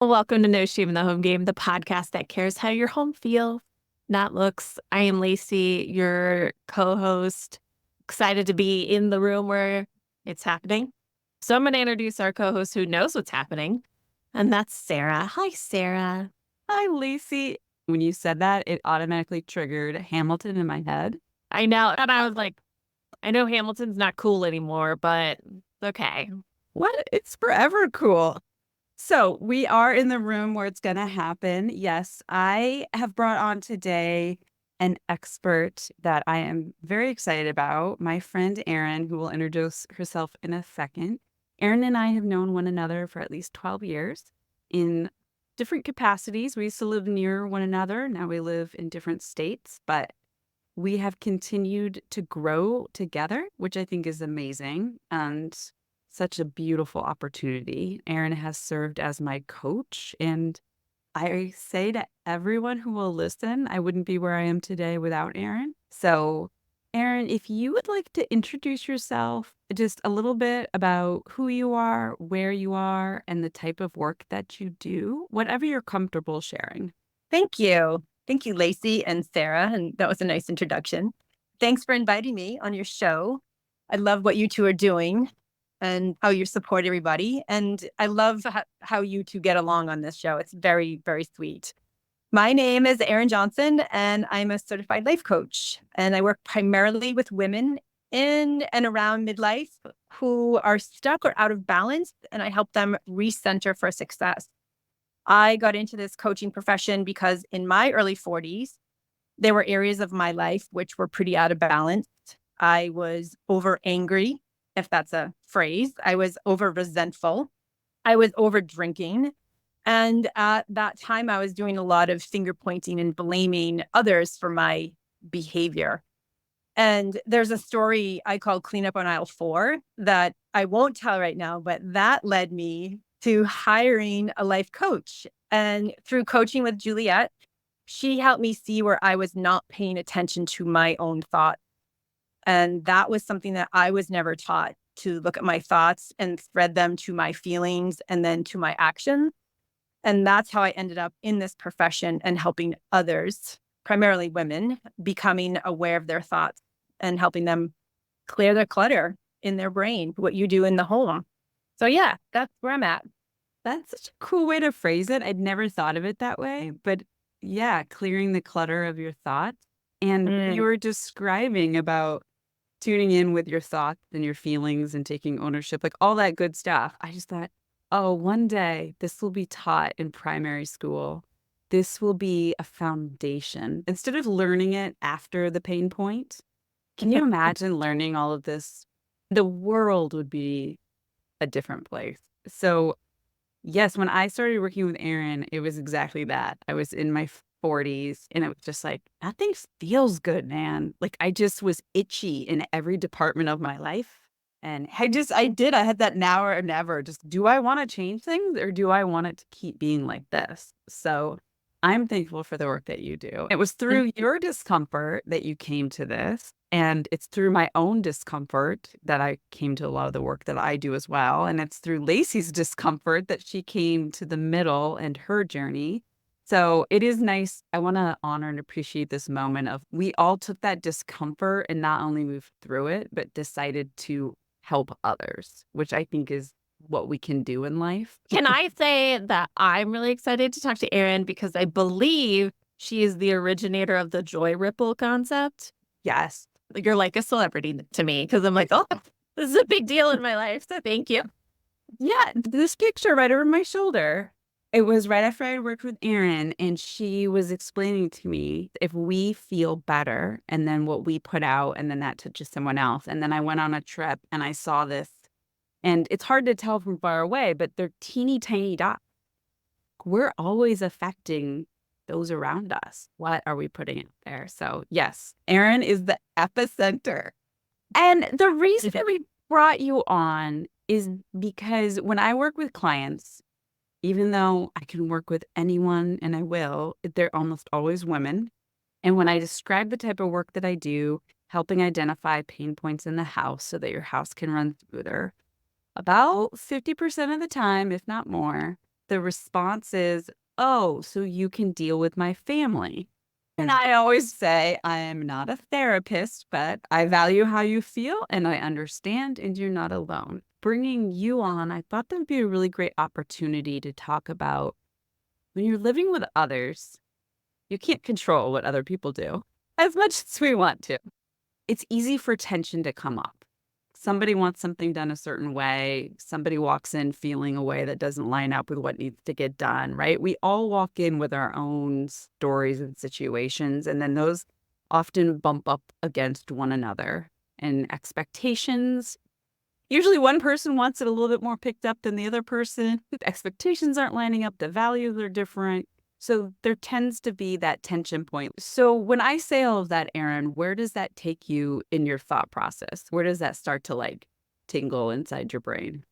Welcome to No Shame in the Home Game, the podcast that cares how your home feels, not looks. I am Lacey, your co-host. Excited to be in the room where it's happening. So I'm going to introduce our co-host who knows what's happening, and that's Sarah. Hi, Sarah. Hi, Lacey. When you said that, it automatically triggered Hamilton in my head. I know. And I was like, I know Hamilton's not cool anymore, but it's okay. What? It's forever cool. So we are in the room where it's going to happen. Yes, I have brought on today an expert that I am very excited about, my friend Erin, who will introduce herself in a second. Erin and I have known one another for at least 12 years in different capacities. We used to live near one another. Now we live in different states, but we have continued to grow together, which I think is amazing and such a beautiful opportunity. Erin has served as my coach, and I say to everyone who will listen, I wouldn't be where I am today without Erin. So, Erin, if you would like to introduce yourself, just a little bit about who you are, where you are, and the type of work that you do, whatever you're comfortable sharing. Thank you. Thank you, Lacey and Sarah. And that was a nice introduction. Thanks for inviting me on your show. I love what you two are doing and how you support everybody. And I love how you two get along on this show. It's very, very sweet. My name is Erin Johnson, and I'm a certified life coach. And I work primarily with women in and around midlife who are stuck or out of balance, and I help them recenter for success. I got into this coaching profession because in my early 40s, there were areas of my life which were pretty out of balance. I was over angry, if that's a phrase. I was over resentful. I was over drinking. And at that time, I was doing a lot of finger pointing and blaming others for my behavior. And there's a story I call Cleanup on Aisle 4 that I won't tell right now, but that led me to hiring a life coach. And through coaching with Juliet, she helped me see where I was not paying attention to my own thoughts. And that was something that I was never taught, to look at my thoughts and thread them to my feelings and then to my actions. And that's how I ended up in this profession and helping others, primarily women, becoming aware of their thoughts and helping them clear their clutter in their brain, what you do in the home. So yeah, that's where I'm at. That's such a cool way to phrase it. I'd never thought of it that way, but yeah, clearing the clutter of your thoughts. And you were describing about tuning in with your thoughts and your feelings and taking ownership, like all that good stuff. I just thought, oh, one day this will be taught in primary school. This will be a foundation. Instead of learning it after the pain point, can you imagine learning all of this? The world would be a different place. So yes, when I started working with Erin, it was exactly that. I was in my 40s and it was just like, nothing feels good, man. Like I just was itchy in every department of my life. And I had that now or never. Just, do I want to change things or do I want it to keep being like this? So I'm thankful for the work that you do. It was through your discomfort that you came to this. And it's through my own discomfort that I came to a lot of the work that I do as well. And it's through Lacey's discomfort that she came to the middle and her journey. So it is nice. I want to honor and appreciate this moment of we all took that discomfort and not only moved through it, but decided to help others, which I think is what we can do in life. Can I say that I'm really excited to talk to Erin because I believe she is the originator of the joy ripple concept? Yes. You're like a celebrity to me because I'm like, oh, this is a big deal in my life. So thank you. Yeah, this picture right over my shoulder. It was right after I worked with Erin, and she was explaining to me if we feel better and then what we put out, and then that touches someone else. And then I went on a trip and I saw this, and it's hard to tell from far away, but they're teeny tiny dots. We're always affecting those around us. What are we putting out there? So yes, Erin is the epicenter. And the reason we brought you on is because when I work with clients, even though I can work with anyone and I will, they're almost always women. And when I describe the type of work that I do, helping identify pain points in the house so that your house can run smoother, about 50% of the time, if not more, the response is, oh, so you can deal with my family. And I always say, I am not a therapist, but I value how you feel and I understand, and you're not alone. Bringing you on, I thought that would be a really great opportunity to talk about when you're living with others, you can't control what other people do as much as we want to. It's easy for tension to come up. Somebody wants something done a certain way. Somebody walks in feeling a way that doesn't line up with what needs to get done, right? We all walk in with our own stories and situations, and then those often bump up against one another. And expectations, usually one person wants it a little bit more picked up than the other person. The expectations aren't lining up. The values are different. So there tends to be that tension point. So when I say all of that, Erin, where does that take you in your thought process? Where does that start to like tingle inside your brain?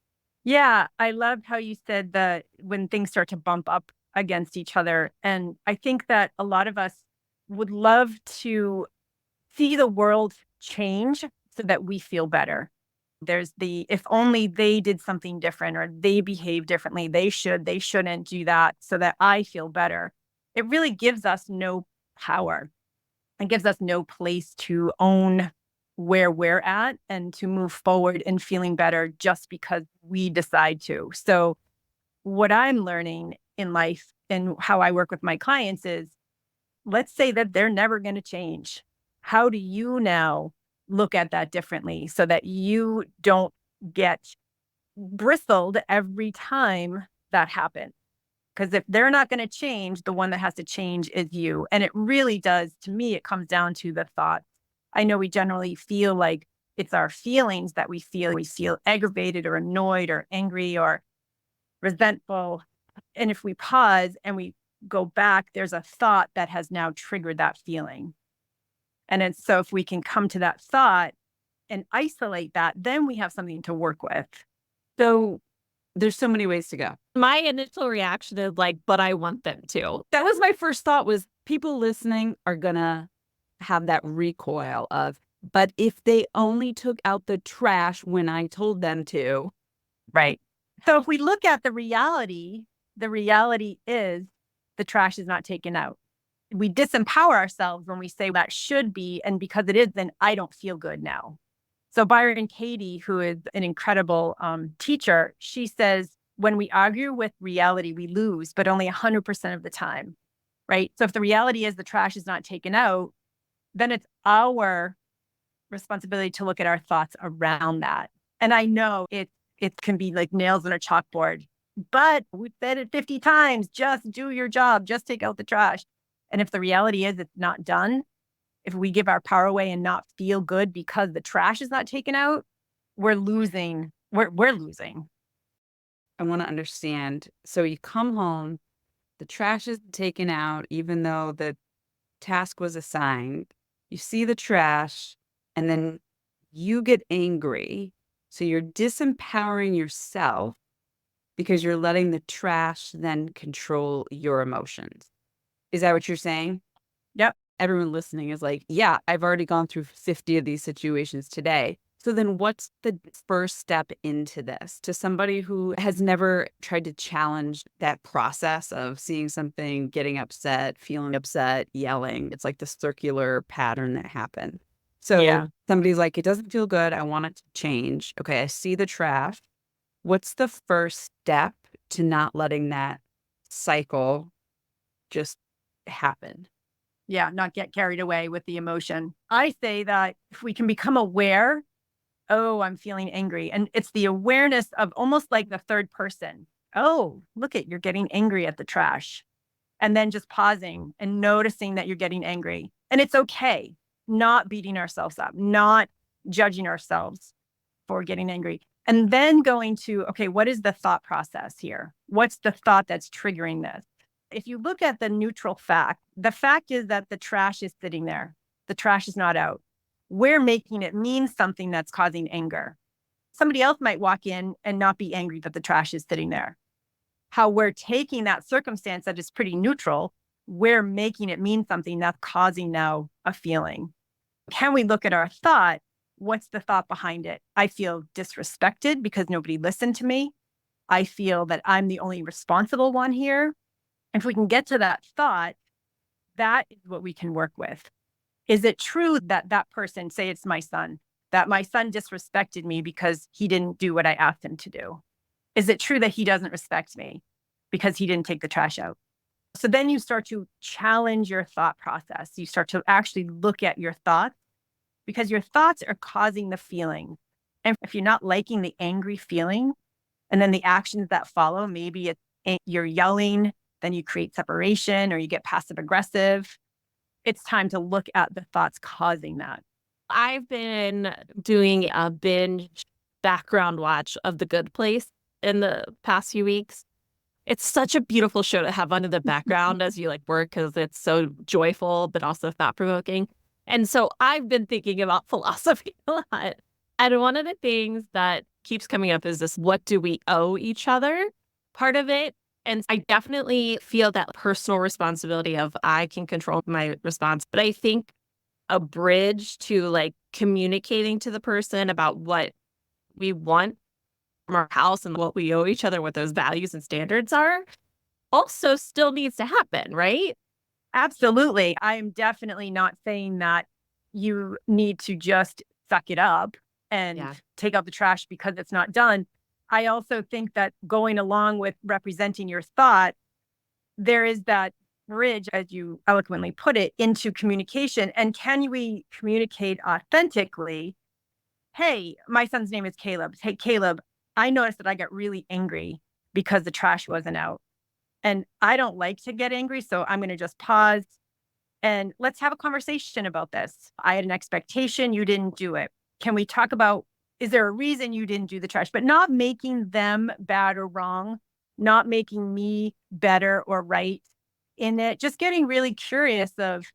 Yeah, I loved how you said that when things start to bump up against each other. And I think that a lot of us would love to see the world change so that we feel better. There's the if only they did something different or they behave differently, they shouldn't do that so that I feel better. It really gives us no power. It gives us no place to own where we're at and to move forward in feeling better just because we decide to. So, what I'm learning in life and how I work with my clients is let's say that they're never going to change. How do you now look at that differently so that you don't get bristled every time that happens? Because if they're not going to change, the one that has to change is you. And it really does, to me, it comes down to the thoughts. I know we generally feel like it's our feelings that we feel. We feel aggravated or annoyed or angry or resentful. And if we pause and we go back, there's a thought that has now triggered that feeling. And it's so if we can come to that thought and isolate that, then we have something to work with. So there's so many ways to go. My initial reaction is like, but I want them to. That was my first thought, was people listening are gonna have that recoil of, but if they only took out the trash when I told them to. Right. So if we look at the reality is the trash is not taken out. We disempower ourselves when we say that should be, and because it is, then I don't feel good now. So Byron Katie, who is an incredible teacher, she says, when we argue with reality, we lose, but only 100% of the time, right? So if the reality is the trash is not taken out, then it's our responsibility to look at our thoughts around that. And I know it can be like nails on a chalkboard, but we've said it 50 times, just do your job, just take out the trash. And if the reality is it's not done, if we give our power away and not feel good because the trash is not taken out, we're losing. We're losing. I want to understand. So you come home, the trash is taken out, even though the task was assigned. You see the trash, and then you get angry. So you're disempowering yourself because you're letting the trash then control your emotions. Is that what you're saying? Yep. Everyone listening is like, yeah, I've already gone through 50 of these situations today. So then what's the first step into this to somebody who has never tried to challenge that process of seeing something, getting upset, feeling upset, yelling? It's like the circular pattern that happened. So Yeah. somebody's like, it doesn't feel good. I want it to change. Okay, I see the trash. What's the first step to not letting that cycle just happen? Yeah, not get carried away with the emotion. I say that if we can become aware, oh, I'm feeling angry. And it's the awareness of almost like the third person. Oh, look at, you're getting angry at the trash. And then just pausing and noticing that you're getting angry. And it's okay, not beating ourselves up, not judging ourselves for getting angry. And then going to, okay, what is the thought process here? What's the thought that's triggering this? If you look at the neutral fact, the fact is that the trash is sitting there. The trash is not out. We're making it mean something that's causing anger. Somebody else might walk in and not be angry that the trash is sitting there. How we're taking that circumstance that is pretty neutral, we're making it mean something that's causing now a feeling. Can we look at our thought? What's the thought behind it? I feel disrespected because nobody listened to me. I feel that I'm the only responsible one here. If we can get to that thought, that is what we can work with. Is it true that that person, say it's my son, that my son disrespected me because he didn't do what I asked him to do? Is it true that he doesn't respect me because he didn't take the trash out? So then you start to challenge your thought process. You start to actually look at your thoughts because your thoughts are causing the feeling. And if you're not liking the angry feeling and then the actions that follow, maybe you're yelling, then you create separation or you get passive aggressive. It's time to look at the thoughts causing that. I've been doing a binge background watch of The Good Place in the past few weeks. It's such a beautiful show to have under the background as you like work because it's so joyful, but also thought provoking. And so I've been thinking about philosophy a lot. And one of the things that keeps coming up is this, what do we owe each other? Part of it. And I definitely feel that personal responsibility of I can control my response. But I think a bridge to like communicating to the person about what we want from our house and what we owe each other, what those values and standards are, also still needs to happen, right? Absolutely. I am definitely not saying that you need to just suck it up and take out the trash because it's not done. I also think that going along with representing your thought, there is that bridge, as you eloquently put it, into communication. And can we communicate authentically? Hey, my son's name is Caleb. Hey, Caleb, I noticed that I got really angry because the trash wasn't out. And I don't like to get angry, so I'm going to just pause and let's have a conversation about this. I had an expectation, you didn't do it. Can we talk about, is there a reason you didn't do the trash? But not making them bad or wrong, not making me better or right in it. Just getting really curious of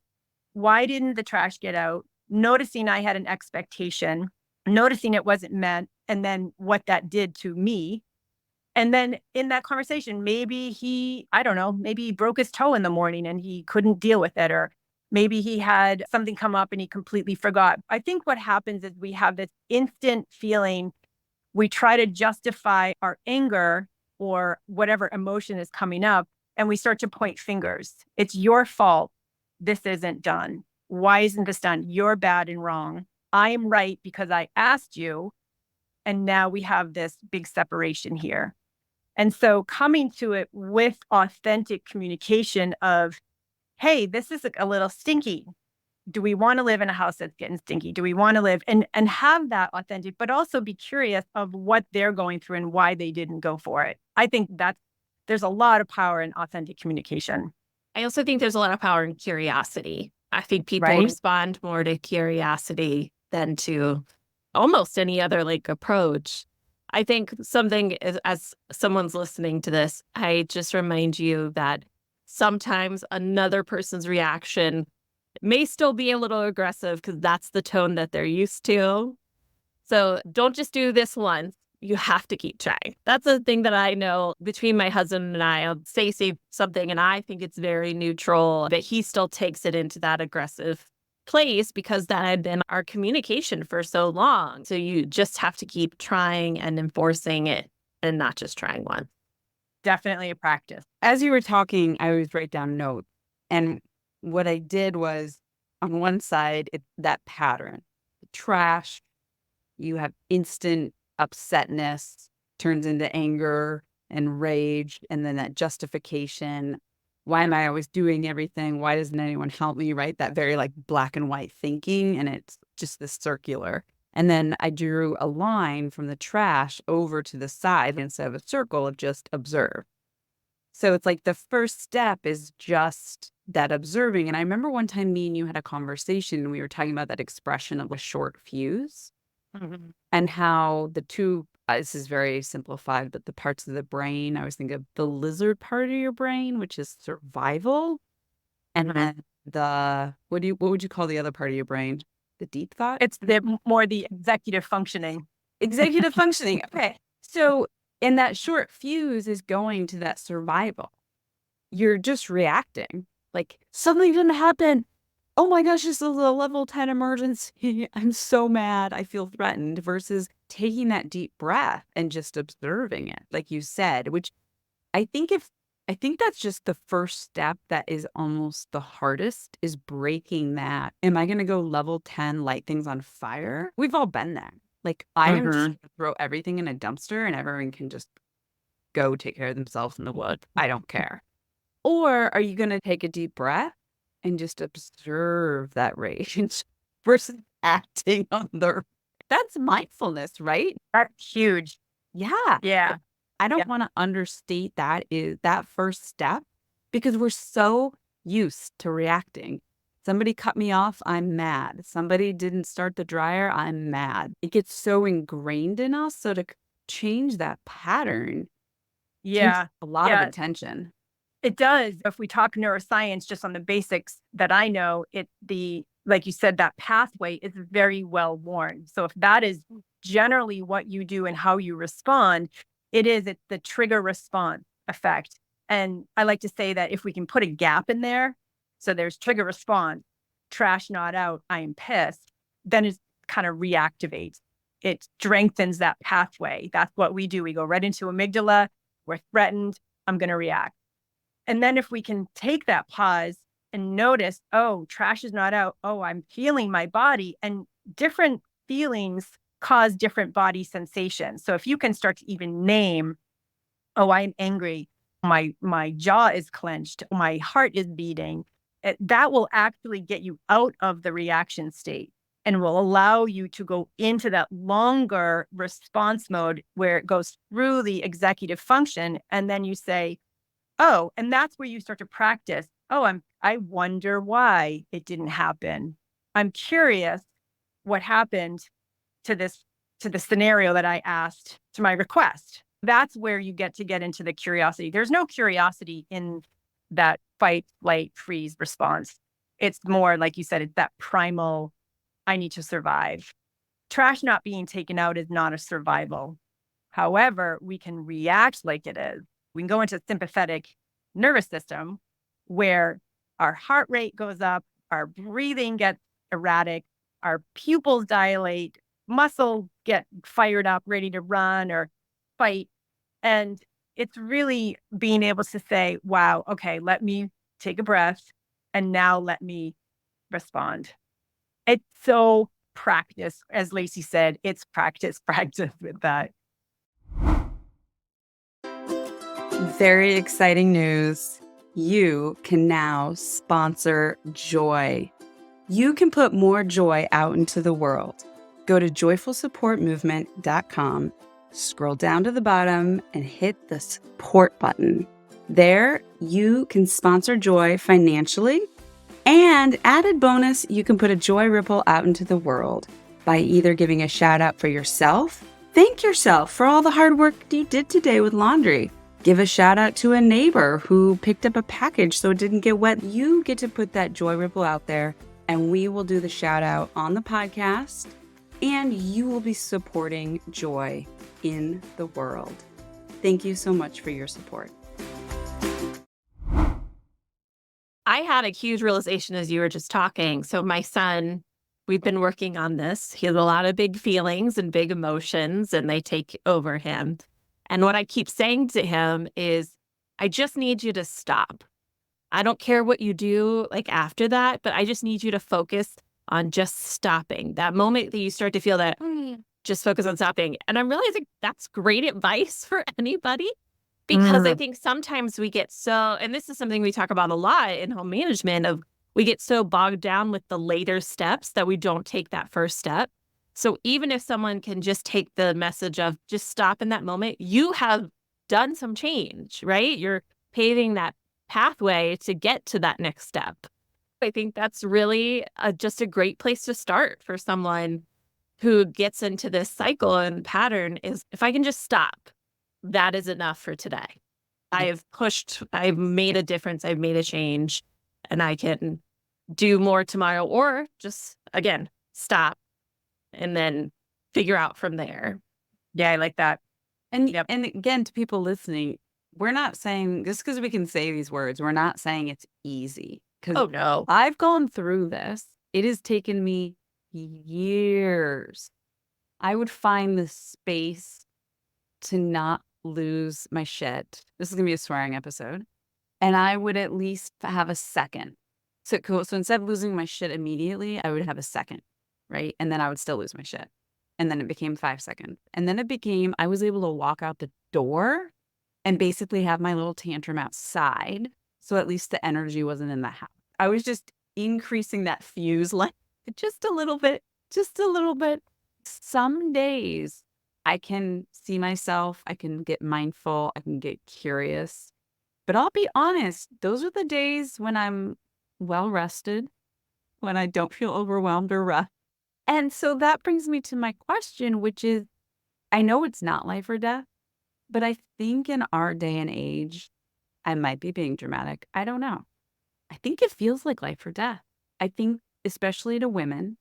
why didn't the trash get out? Noticing I had an expectation, noticing it wasn't met, and then what that did to me. And then in that conversation, maybe I don't know, maybe he broke his toe in the morning and he couldn't deal with it, or maybe he had something come up and he completely forgot. I think what happens is we have this instant feeling. We try to justify our anger or whatever emotion is coming up, and we start to point fingers. It's your fault. This isn't done. Why isn't this done? You're bad and wrong. I'm right because I asked you. And now we have this big separation here. And so coming to it with authentic communication of, hey, this is a little stinky. Do we want to live in a house that's getting stinky? Do we want to live and have that authentic, but also be curious of what they're going through and why they didn't go for it? I think there's a lot of power in authentic communication. I also think there's a lot of power in curiosity. I think people respond more to curiosity than to almost any other like approach. I think something is, as someone's listening to this, I just remind you that sometimes another person's reaction may still be a little aggressive because that's the tone that they're used to. So don't just do this once. You have to keep trying. That's the thing that I know between my husband and I. I'll say something and I think it's very neutral, but he still takes it into that aggressive place because that had been our communication for so long. So you just have to keep trying and enforcing it and not just trying once. Definitely a practice. As you were talking, I always write down notes. And what I did was on one side, it's that pattern, the trash, you have instant upsetness, turns into anger and rage, and then that justification. Why am I always doing everything? Why doesn't anyone help me? Right? That very like black and white thinking. And it's just this circular. And then I drew a line from the trash over to the side instead of a circle of just observe. So it's like the first step is just that observing. And I remember one time me and you had a conversation and we were talking about that expression of a short fuse and how the two, this is very simplified, but the parts of the brain, I always think of the lizard part of your brain, which is survival. And then what would you call the other part of your brain? The deep thought? It's more the executive functioning. Executive functioning. Okay. So, and that short fuse is going to that survival. You're just reacting. Like something's going to happen. oh my gosh, this is a level 10 emergency. I'm so mad. I feel threatened versus taking that deep breath and just observing it, like you said, which I think I think that's just the first step that is almost the hardest is breaking that. Am I going to go level 10, light things on fire? We've all been there. Like I am just gonna throw everything in a dumpster and everyone can just go take care of themselves in the woods. I don't care. Or are you going to take a deep breath and just observe that rage versus acting on that's mindfulness, right? That's huge. Yeah. Yeah. I don't want to understate that is that first step because we're so used to reacting. Somebody cut me off, I'm mad. Somebody didn't start the dryer, I'm mad. It gets so ingrained in us. So to change that pattern takes Yeah. a lot of Yeah. attention. It does. If we talk neuroscience, just on the basics that I know, like you said, that pathway is very well worn. So if that is generally what you do and how you respond, it's the trigger response effect. And I like to say that if we can put a gap in there, so there's trigger response, trash not out, I am pissed, then it kind of reactivates. It strengthens that pathway. That's what we do. We go right into amygdala. We're threatened. I'm going to react. And then if we can take that pause and notice, oh, trash is not out. Oh, I'm feeling my body. And different feelings cause different body sensations. So if you can start to even name, oh, I'm angry. My jaw is clenched. My heart is beating. That will actually get you out of the reaction state and will allow you to go into that longer response mode where it goes through the executive function. And then you say, oh, and that's where you start to practice. Oh, I wonder why it didn't happen. I'm curious what happened to the scenario that I asked to my request. That's where you get into the curiosity. There's no curiosity in that fight, flight, freeze response. It's more like you said, it's that primal, I need to survive. Trash not being taken out is not a survival. However, we can react like it is. We can go into sympathetic nervous system where our heart rate goes up, our breathing gets erratic, our pupils dilate, muscles get fired up, ready to run or fight. And it's really being able to say, wow, okay, let me take a breath and now let me respond. It's so practice, as Lacey said, it's practice with that. Very exciting news. You can now sponsor joy. You can put more joy out into the world. Go to joyfulsupportmovement.com, scroll down to the bottom, and hit the support button. There, you can sponsor joy financially. And added bonus, you can put a joy ripple out into the world by either giving a shout out for yourself. Thank yourself for all the hard work you did today with laundry. Give a shout out to a neighbor who picked up a package so it didn't get wet. You get to put that joy ripple out there, and we will do the shout out on the podcast, and you will be supporting joy in the world. Thank you so much for your support. I had a huge realization as you were just talking. So my son, we've been working on this. He has a lot of big feelings and big emotions, and they take over him. And what I keep saying to him is, I just need you to stop. I don't care what you do like after that, but I just need you to focus on just stopping. That moment that you start to feel that, just focus on stopping. And I'm realizing that's great advice for anybody. Because I think sometimes we get so, and this is something we talk about a lot in home management, of we get so bogged down with the later steps that we don't take that first step. So even if someone can just take the message of just stop in that moment, you have done some change, right? You're paving that pathway to get to that next step. I think that's really just a great place to start for someone who gets into this cycle and pattern is, if I can just stop, that is enough for today. I've made a difference, I've made a change, and I can do more tomorrow, or just, again, stop and then figure out from there. Yeah, I like that. And again, to people listening, we're not saying, just because we can say these words, we're not saying it's easy, because Oh, no. I've gone through this. It has taken me years. I would find the space to not lose my shit. This is going to be a swearing episode. And I would at least have a second. So instead of losing my shit immediately, I would have a second, right? And then I would still lose my shit. And then it became 5 seconds. And then I was able to walk out the door and basically have my little tantrum outside. So at least the energy wasn't in the house. I was just increasing that fuse length just a little bit, just a little bit. Some days I can see myself, I can get mindful, I can get curious. But I'll be honest, those are the days when I'm well rested, when I don't feel overwhelmed or rough. And so that brings me to my question, which is, I know it's not life or death, but I think in our day and age, I might be being dramatic. I don't know. I think it feels like life or death. I think, especially to women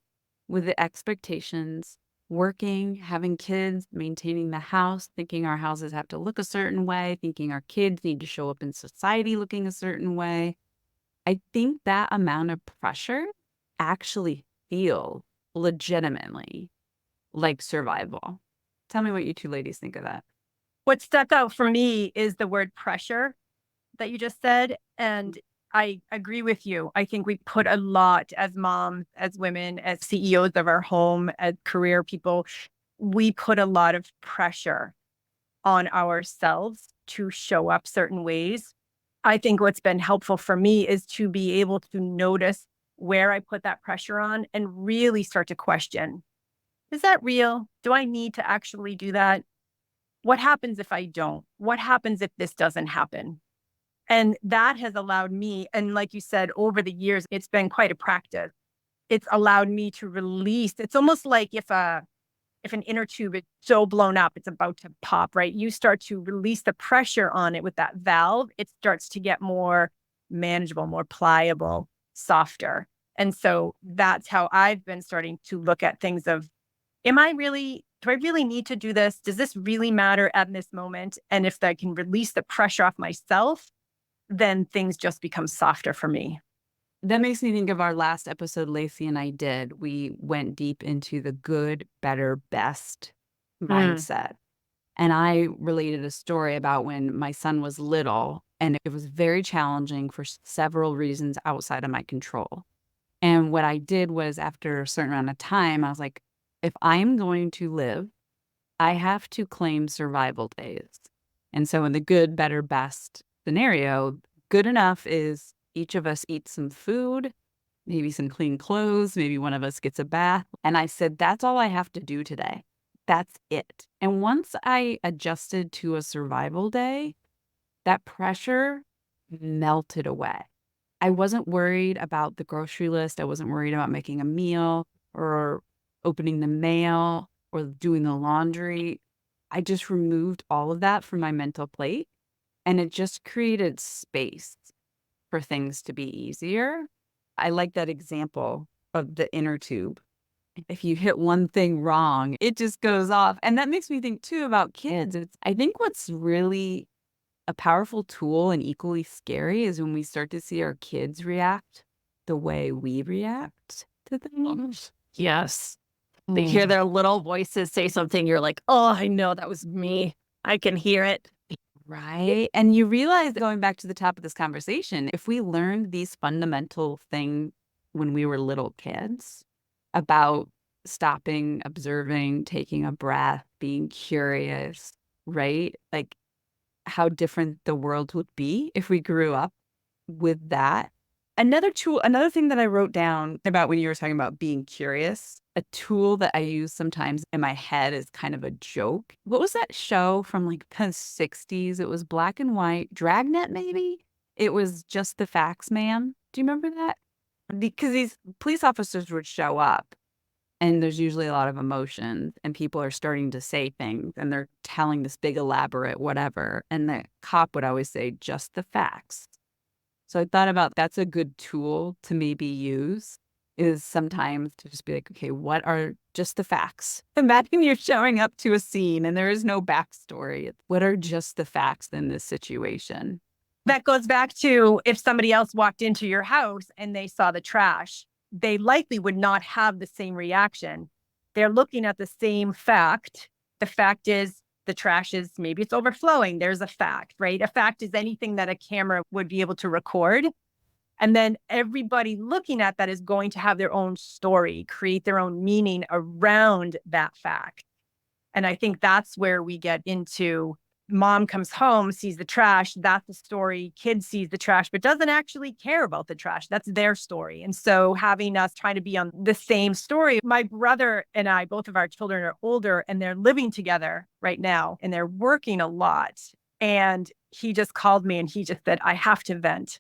with the expectations, working, having kids, maintaining the house, thinking our houses have to look a certain way, thinking our kids need to show up in society looking a certain way. I think that amount of pressure actually feels legitimately like survival. Tell me what you two ladies think of that. What stuck out for me is the word pressure that you just said. And I agree with you. I think we put a lot as moms, as women, as CEOs of our home, as career people, we put a lot of pressure on ourselves to show up certain ways. I think what's been helpful for me is to be able to notice where I put that pressure on and really start to question, is that real? Do I need to actually do that? What happens if I don't? What happens if this doesn't happen? And that has allowed me, and like you said, over the years, it's been quite a practice. It's allowed me to release. It's almost like if an inner tube is so blown up, it's about to pop, right? You start to release the pressure on it with that valve. It starts to get more manageable, more pliable, softer. And so that's how I've been starting to look at things of, do I really need to do this? Does this really matter at this moment? And if I can release the pressure off myself, then things just become softer for me. That makes me think of our last episode Lacey and I did. We went deep into the good, better, best mindset. And I related a story about when my son was little, and it was very challenging for several reasons outside of my control. And what I did was, after a certain amount of time, I was like, if I'm going to live, I have to claim survival days. And so in the good, better, best scenario, good enough is each of us eats some food, maybe some clean clothes, maybe one of us gets a bath. And I said, that's all I have to do today. That's it. And once I adjusted to a survival day, that pressure melted away. I wasn't worried about the grocery list. I wasn't worried about making a meal or opening the mail or doing the laundry. I just removed all of that from my mental plate, and it just created space for things to be easier. I like that example of the inner tube. If you hit one thing wrong, it just goes off. And that makes me think too about kids. I think what's really a powerful tool and equally scary is when we start to see our kids react the way we react to things. Yes. They hear their little voices say something. You're like, oh, I know that was me. I can hear it. Right. And you realize, going back to the top of this conversation, if we learned these fundamental things when we were little kids about stopping, observing, taking a breath, being curious, right? Like how different the world would be if we grew up with that. Another thing that I wrote down about when you were talking about being curious, a tool that I use sometimes in my head is kind of a joke. What was that show from like the 60s? It was black and white, Dragnet maybe? It was Just the Facts Man. Do you remember that? Because these police officers would show up, and there's usually a lot of emotions, and people are starting to say things, and they're telling this big elaborate whatever. And the cop would always say, just the facts. So I thought about, that's a good tool to maybe use, is sometimes to just be like, okay, what are just the facts? Imagine you're showing up to a scene and there is no backstory. What are just the facts in this situation? That goes back to if somebody else walked into your house and they saw the trash, they likely would not have the same reaction. They're looking at the same fact. The fact is the trash is maybe it's overflowing. There's a fact, right? A fact is anything that a camera would be able to record. And then everybody looking at that is going to have their own story, create their own meaning around that fact. And I think that's where we get into mom comes home, sees the trash. That's the story. Kid sees the trash, but doesn't actually care about the trash. That's their story. And so having us trying to be on the same story, my brother and I, both of our children are older and they're living together right now and they're working a lot. And he just called me and he just said, I have to vent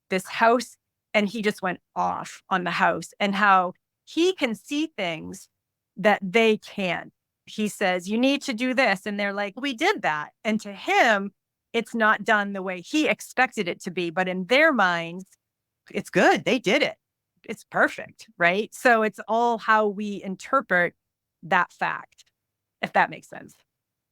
this house. And he just went off on the house and how he can see things that they can't. He says, you need to do this. And they're like, we did that. And to him, it's not done the way he expected it to be. But in their minds, it's good. They did it. It's perfect. Right. So it's all how we interpret that fact, if that makes sense.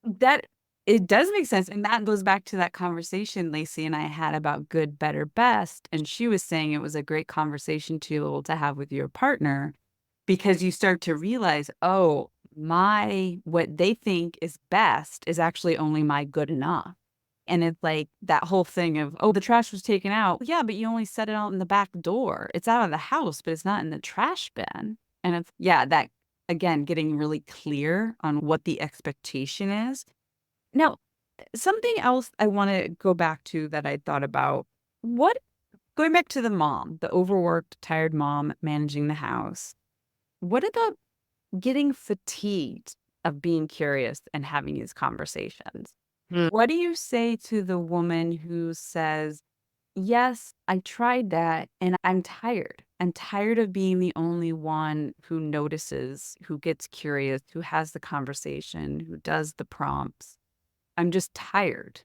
That it does make sense. And that goes back to that conversation Lacey and I had about good, better, best. And she was saying it was a great conversation to be able to have with your partner because you start to realize, oh, what they think is best is actually only my good enough. And it's like that whole thing of, oh, the trash was taken out. Yeah, but you only set it out in the back door. It's out of the house, but it's not in the trash bin. And it's, yeah, that again, getting really clear on what the expectation is. Now, something else I want to go back to that I thought about, going back to the mom, the overworked, tired mom managing the house. What about getting fatigued of being curious and having these conversations? What do you say to the woman who says, yes, I tried that and I'm tired. I'm tired of being the only one who notices, who gets curious, who has the conversation, who does the prompts. I'm just tired.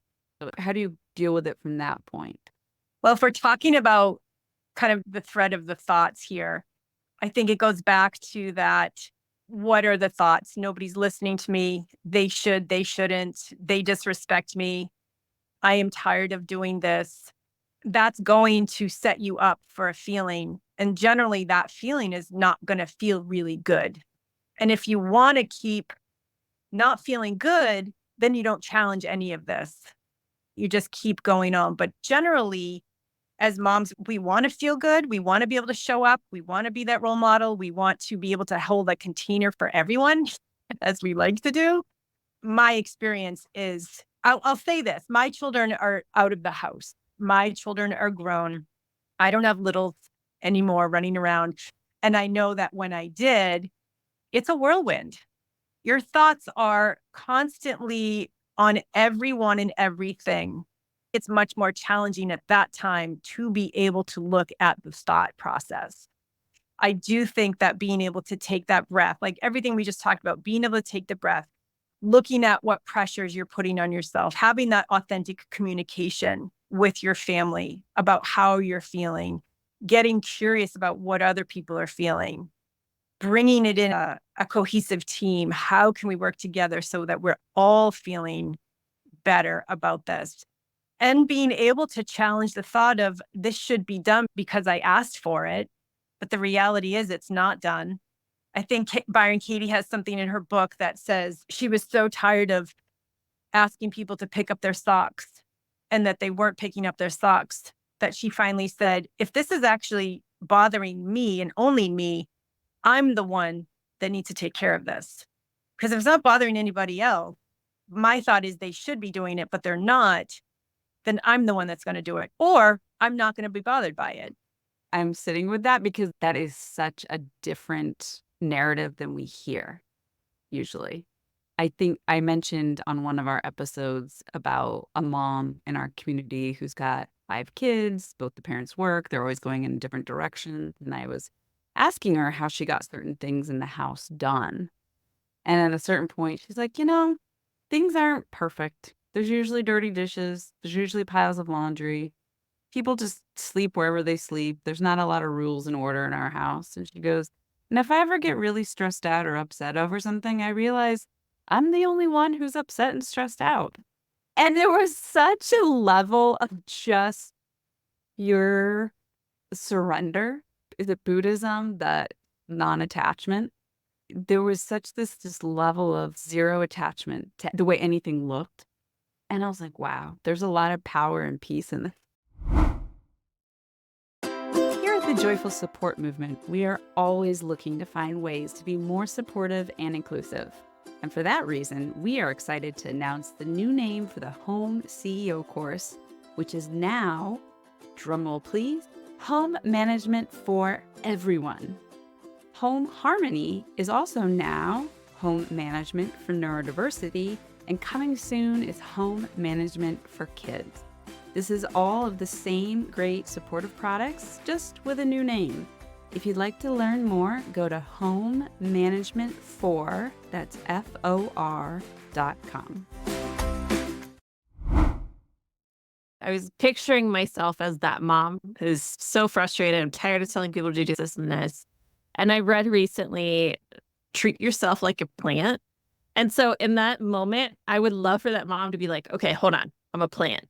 How do you deal with it from that point? Well, if we're talking about kind of the thread of the thoughts here, I think it goes back to that. What are the thoughts? Nobody's listening to me. They should, they shouldn't. They disrespect me. I am tired of doing this. That's going to set you up for a feeling. And generally, that feeling is not going to feel really good. And if you want to keep not feeling good, then you don't challenge any of this. You just keep going on. But generally, as moms, we want to feel good. We want to be able to show up. We want to be that role model. We want to be able to hold a container for everyone, as we like to do. My experience is, I'll say this, my children are out of the house. My children are grown. I don't have littles anymore running around. And I know that when I did, it's a whirlwind. Your thoughts are constantly on everyone and everything. It's much more challenging at that time to be able to look at the thought process. I do think that being able to take that breath, like everything we just talked about, being able to take the breath, looking at what pressures you're putting on yourself, having that authentic communication with your family about how you're feeling, getting curious about what other people are feeling, bringing it in a cohesive team. How can we work together so that we're all feeling better about this? And being able to challenge the thought of this should be done because I asked for it. But the reality is it's not done. I think Byron Katie has something in her book that says she was so tired of asking people to pick up their socks and that they weren't picking up their socks, that she finally said, if this is actually bothering me and only me, I'm the one that needs to take care of this. Because if it's not bothering anybody else, my thought is they should be doing it, but they're not, then I'm the one that's going to do it, or I'm not going to be bothered by it. I'm sitting with that because that is such a different narrative than we hear usually. I think I mentioned on one of our episodes about a mom in our community who's got 5 kids, both the parents work, they're always going in different directions. And I was asking her how she got certain things in the house done. And at a certain point, she's like, things aren't perfect. There's usually dirty dishes. There's usually piles of laundry. People just sleep wherever they sleep. There's not a lot of rules and order in our house. And she goes, and if I ever get really stressed out or upset over something, I realize I'm the only one who's upset and stressed out. And there was such a level of just pure surrender. Is it Buddhism, that non-attachment? There was such this level of zero attachment to the way anything looked. And I was like, wow, there's a lot of power and peace in this. Here at the Joyful Support Movement, we are always looking to find ways to be more supportive and inclusive. And for that reason, we are excited to announce the new name for the Home CEO course, which is now, drumroll please, Home Management for Everyone. Home Harmony is also now Home Management for Neurodiversity, and coming soon is Home Management for Kids. This is all of the same great supportive products, just with a new name. If you'd like to learn more, go to homemanagementfor, that's FOR.com. I was picturing myself as that mom who's so frustrated. I'm tired of telling people to do this and this. And I read recently, treat yourself like a plant. And so in that moment, I would love for that mom to be like, okay, hold on, I'm a plant.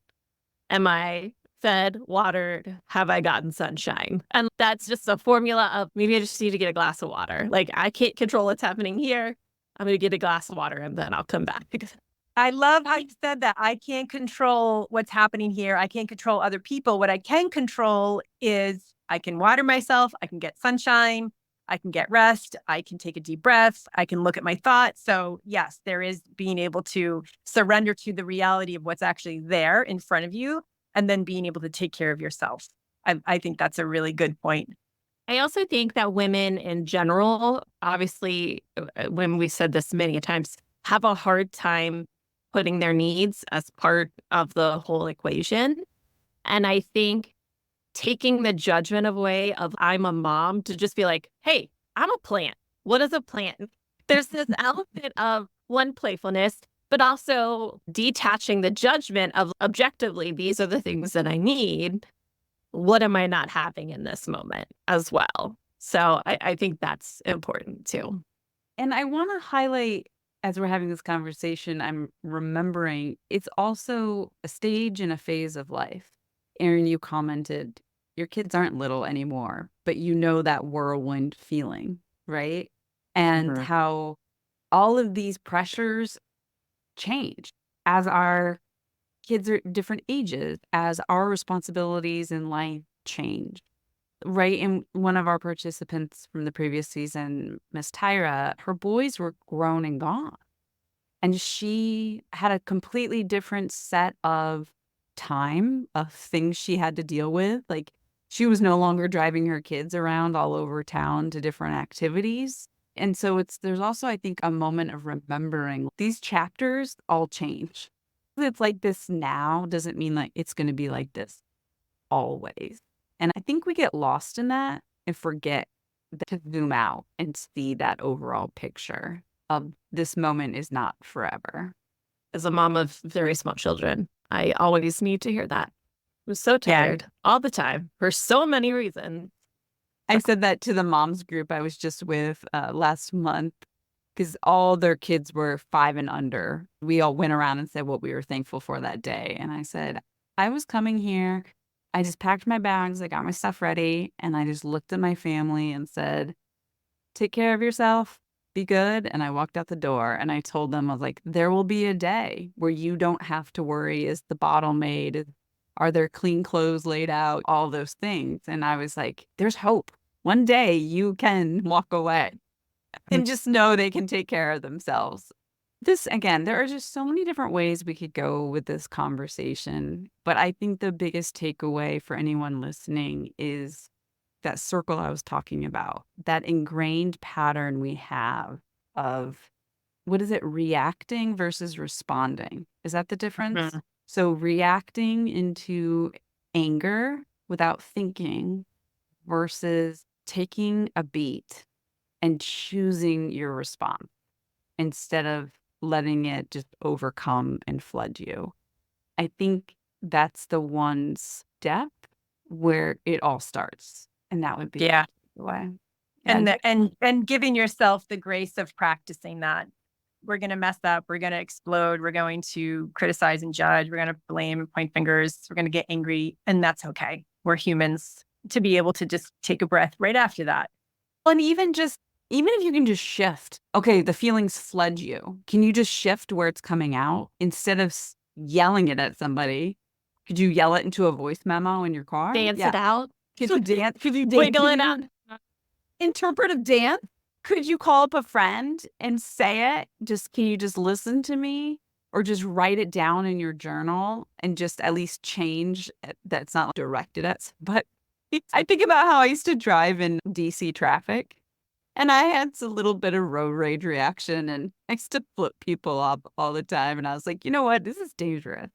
Am I fed, watered? Have I gotten sunshine? And that's just a formula of maybe I just need to get a glass of water. Like I can't control what's happening here. I'm going to get a glass of water and then I'll come back. I love how you said that. I can't control what's happening here. I can't control other people. What I can control is I can water myself. I can get sunshine. I can get rest. I can take a deep breath. I can look at my thoughts. So yes, there is being able to surrender to the reality of what's actually there in front of you and then being able to take care of yourself. I think that's a really good point. I also think that women in general, obviously, when we said this many times, have a hard time putting their needs as part of the whole equation. And I think taking the judgment away of I'm a mom to just be like, hey, I'm a plant. What is a plant? There's this element of one, playfulness, but also detaching the judgment of objectively, these are the things that I need. What am I not having in this moment as well? So I think that's important too. And I want to highlight, as we're having this conversation, I'm remembering it's also a stage and a phase of life. Erin, you commented, your kids aren't little anymore, but you know that whirlwind feeling, right? And how all of these pressures change as our kids are different ages, as our responsibilities in life change. Right. And one of our participants from the previous season, Miss Tyra, her boys were grown and gone. And she had a completely different set of time, of things she had to deal with. Like she was no longer driving her kids around all over town to different activities. And so there's also, I think, a moment of remembering these chapters all change. It's like this now doesn't mean like it's going to be like this always. And I think we get lost in that and forget to zoom out and see that overall picture of this moment is not forever. As a mom of very small children, I always need to hear that. I'm so tired all the time for so many reasons. I said that to the moms group I was just with last month because all their kids were 5 and under. We all went around and said what we were thankful for that day. And I said, I was coming here. I just packed my bags. I got my stuff ready. And I just looked at my family and said, take care of yourself. Be good. And I walked out the door and I told them, I was like, there will be a day where you don't have to worry. Is the bottle made? Are there clean clothes laid out? All those things. And I was like, there's hope. One day you can walk away and just know they can take care of themselves. This, again, there are just so many different ways we could go with this conversation. But I think the biggest takeaway for anyone listening is that circle I was talking about, that ingrained pattern we have of, what is it, reacting versus responding? Is that the difference? So reacting into anger without thinking versus taking a beat and choosing your response instead of letting it just overcome and flood you. I think that's the one step where it all starts. And that would be the way. And giving yourself the grace of practicing that. we're going to mess up. We're going to explode. We're going to criticize and judge. We're going to blame and point fingers. We're going to get angry. And that's okay. We're humans, to be able to just take a breath right after that. And even if you can just shift, okay, the feelings flood you. Can you just shift where it's coming out instead of yelling it at somebody? Could you yell it into a voice memo in your car? Dance it out. Could you dance? Could you Wiggle it out. Interpretive dance? Could you call up a friend and say it? Can you just listen to me? Or just write it down in your journal and just at least change that's not directed at. But I think about how I used to drive in DC traffic. And I had a little bit of road rage reaction, and I used to flip people up all the time. And I was like, you know what? This is dangerous.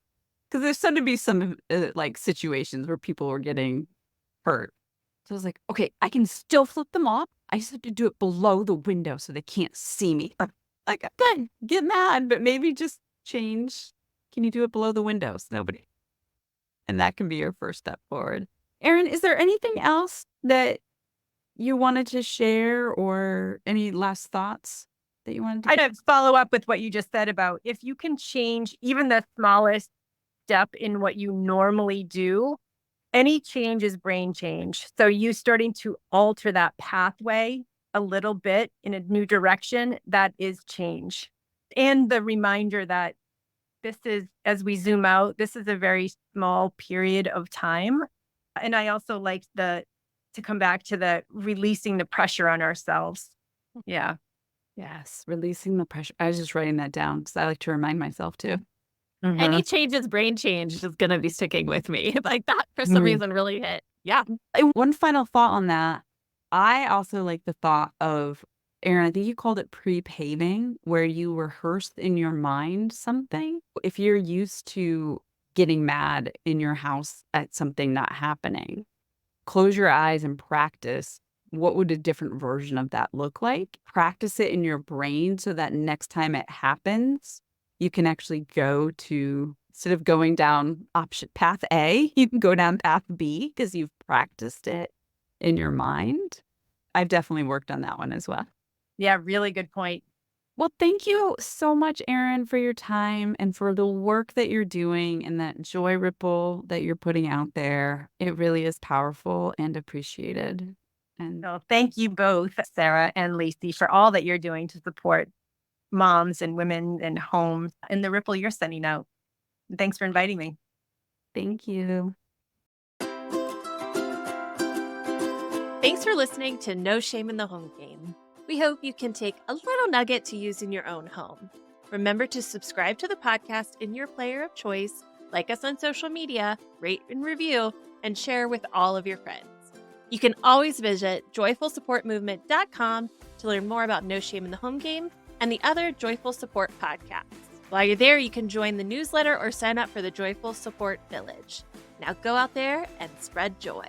Because there's starting to be some like situations where people were getting hurt. So I was like, okay, I can still flip them off. I just have to do it below the window so they can't see me. Like, good, get mad, but maybe just change. Can you do it below the windows? Nobody. And that can be your first step forward. Erin, is there anything else that you wanted to share, or any last thoughts that you wanted to? I'd follow up with what you just said about if you can change even the smallest step in what you normally do, any change is brain change. So you starting to alter that pathway a little bit in a new direction, that is change. And the reminder that this is, as we zoom out, this is a very small period of time. And I also like to come back to the releasing the pressure on ourselves. Yeah. Yes, releasing the pressure. I was just writing that down because I like to remind myself too. Mhm. Any change is brain change is going to be sticking with me. Like that for some reason really hit. Yeah. And one final thought on that. I also like the thought of, Erin, I think you called it pre-paving, where you rehearsed in your mind something. If you're used to getting mad in your house at something not happening, close your eyes and practice. What would a different version of that look like? Practice it in your brain so that next time it happens, you can actually go to, instead of going down path A, you can go down path B because you've practiced it in your mind. I've definitely worked on that one as well. Yeah, really good point. Well, thank you so much, Erin, for your time and for the work that you're doing and that joy ripple that you're putting out there. It really is powerful and appreciated. And So thank you both, Sarah and Lacey, for all that you're doing to support moms and women and homes and the ripple you're sending out. Thanks for inviting me. thank you. Thanks for listening to No Shame in the Home Game. We hope you can take a little nugget to use in your own home. Remember to subscribe to the podcast in your player of choice, like us on social media, rate and review, and share with all of your friends. You can always visit joyfulsupportmovement.com to learn more about No Shame in the Home Game and the other Joyful Support podcasts. While you're there, you can join the newsletter or sign up for the Joyful Support Village. Now go out there and spread joy.